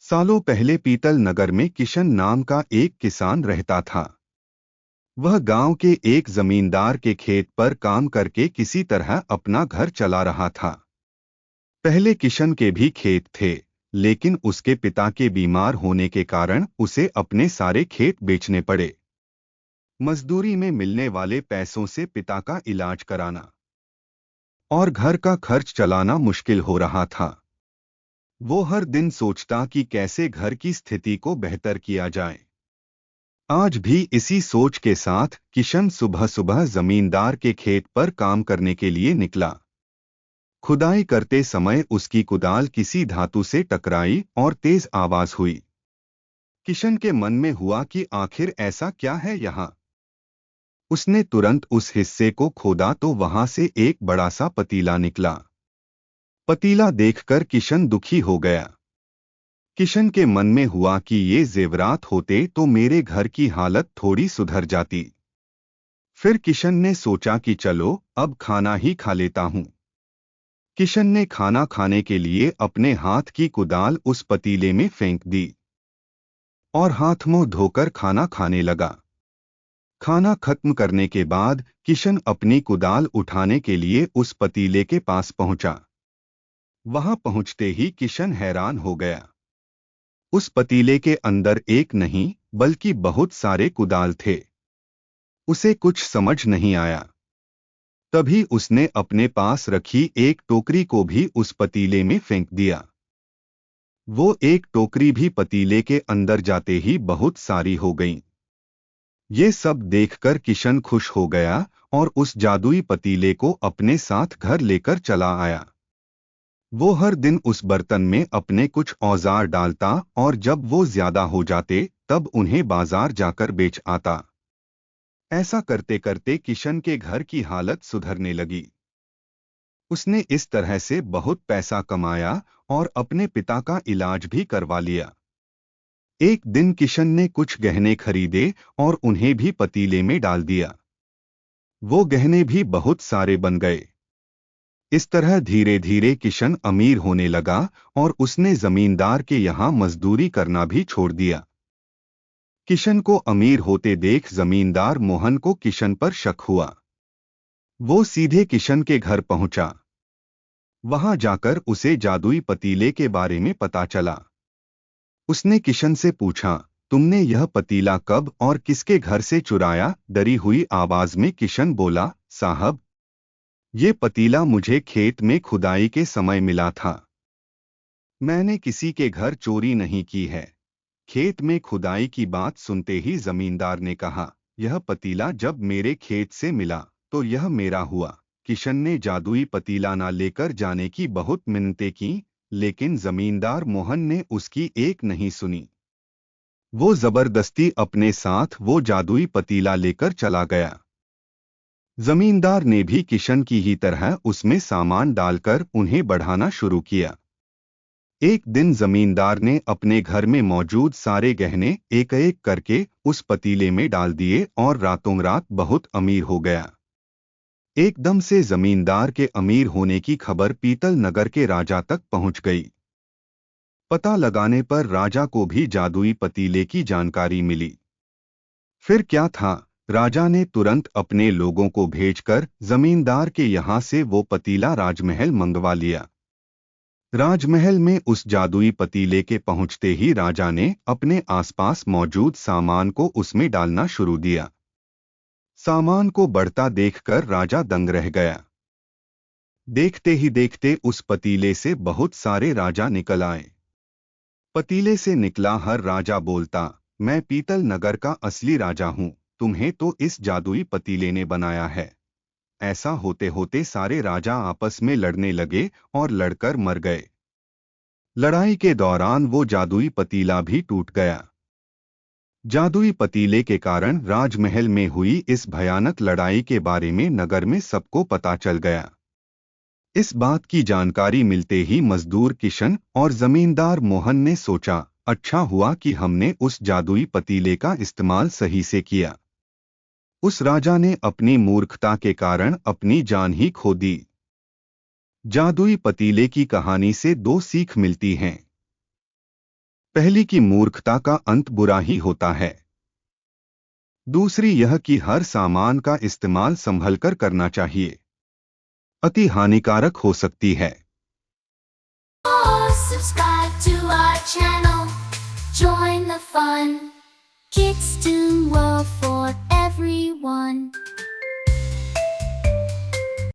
सालों पहले पीतल नगर में किशन नाम का एक किसान रहता था। वह गांव के एक जमींदार के खेत पर काम करके किसी तरह अपना घर चला रहा था। पहले किशन के भी खेत थे, लेकिन उसके पिता के बीमार होने के कारण उसे अपने सारे खेत बेचने पड़े। मजदूरी में मिलने वाले पैसों से पिता का इलाज कराना और घर का खर्च चलाना मुश्किल हो रहा था। वो हर दिन सोचता कि कैसे घर की स्थिति को बेहतर किया जाए। आज भी इसी सोच के साथ किशन सुबह सुबह जमींदार के खेत पर काम करने के लिए निकला। खुदाई करते समय उसकी कुदाल किसी धातु से टकराई और तेज आवाज हुई। किशन के मन में हुआ कि आखिर ऐसा क्या है यहाँ। उसने तुरंत उस हिस्से को खोदा तो वहां से एक बड़ा सा पतीला निकला। पतीला देखकर किशन दुखी हो गया। किशन के मन में हुआ कि ये जेवरात होते तो मेरे घर की हालत थोड़ी सुधर जाती। फिर किशन ने सोचा कि चलो अब खाना ही खा लेता हूं। किशन ने खाना खाने के लिए अपने हाथ की कुदाल उस पतीले में फेंक दी और हाथ मुंह धोकर खाना खाने लगा। खाना खत्म करने के बाद किशन अपनी कुदाल उठाने के लिए उस पतीले के पास पहुंचा। वहां पहुंचते ही किशन हैरान हो गया। उस पतीले के अंदर एक नहीं बल्कि बहुत सारे कुदाल थे। उसे कुछ समझ नहीं आया। तभी उसने अपने पास रखी एक टोकरी को भी उस पतीले में फेंक दिया। वो एक टोकरी भी पतीले के अंदर जाते ही बहुत सारी हो गईं। ये सब देखकर किशन खुश हो गया और उस जादुई पतीले को अपने साथ घर लेकर चला आया। वो हर दिन उस बर्तन में अपने कुछ औजार डालता और जब वो ज्यादा हो जाते तब उन्हें बाजार जाकर बेच आता। ऐसा करते करते किशन के घर की हालत सुधरने लगी। उसने इस तरह से बहुत पैसा कमाया और अपने पिता का इलाज भी करवा लिया। एक दिन किशन ने कुछ गहने खरीदे और उन्हें भी पतीले में डाल दिया। वो गहने भी बहुत सारे बन गए। इस तरह धीरे धीरे किशन अमीर होने लगा और उसने जमींदार के यहाँ मजदूरी करना भी छोड़ दिया। किशन को अमीर होते देख जमींदार मोहन को किशन पर शक हुआ। वो सीधे किशन के घर पहुंचा। वहां जाकर उसे जादुई पतीले के बारे में पता चला। उसने किशन से पूछा, तुमने यह पतीला कब और किसके घर से चुराया? डरी हुई आवाज में किशन बोला, साहब, ये पतीला मुझे खेत में खुदाई के समय मिला था। मैंने किसी के घर चोरी नहीं की है। खेत में खुदाई की बात सुनते ही जमींदार ने कहा, यह पतीला जब मेरे खेत से मिला तो यह मेरा हुआ। किशन ने जादुई पतीला ना लेकर जाने की बहुत मिन्नतें की, लेकिन जमींदार मोहन ने उसकी एक नहीं सुनी। वो जबरदस्ती अपने साथ वो जादुई पतीला लेकर चला गया। जमींदार ने भी किशन की ही तरह उसमें सामान डालकर उन्हें बढ़ाना शुरू किया। एक दिन जमींदार ने अपने घर में मौजूद सारे गहने एक एक करके उस पतीले में डाल दिए और रातों रात बहुत अमीर हो गया। एकदम से जमींदार के अमीर होने की खबर पीतल नगर के राजा तक पहुंच गई। पता लगाने पर राजा को भी जादुई पतीले की जानकारी मिली। फिर क्या था, राजा ने तुरंत अपने लोगों को भेजकर जमींदार के यहाँ से वो पतीला राजमहल मंगवा लिया। राजमहल में उस जादुई पतीले के पहुंचते ही राजा ने अपने आसपास मौजूद सामान को उसमें डालना शुरू दिया। सामान को बढ़ता देखकर राजा दंग रह गया। देखते ही देखते उस पतीले से बहुत सारे राजा निकल आए। पतीले से निकला हर राजा बोलता, मैं पीतल नगर का असली राजा हूं, तुम्हें तो इस जादुई पतीले ने बनाया है। ऐसा होते होते सारे राजा आपस में लड़ने लगे और लड़कर मर गए। लड़ाई के दौरान वो जादुई पतीला भी टूट गया। जादुई पतीले के कारण राजमहल में हुई इस भयानक लड़ाई के बारे में नगर में सबको पता चल गया। इस बात की जानकारी मिलते ही मजदूर किशन और जमींदार मोहन ने सोचा, अच्छा हुआ कि हमने उस जादुई पतीले का इस्तेमाल सही से किया। उस राजा ने अपनी मूर्खता के कारण अपनी जान ही खो दी। जादुई पतीले की कहानी से दो सीख मिलती हैं। पहली की मूर्खता का अंत बुरा ही होता है। दूसरी यह कि हर सामान का इस्तेमाल संभलकर करना चाहिए, अति हानिकारक हो सकती है। Subscribe to our channel, join the fun. Kids Toon World for everyone.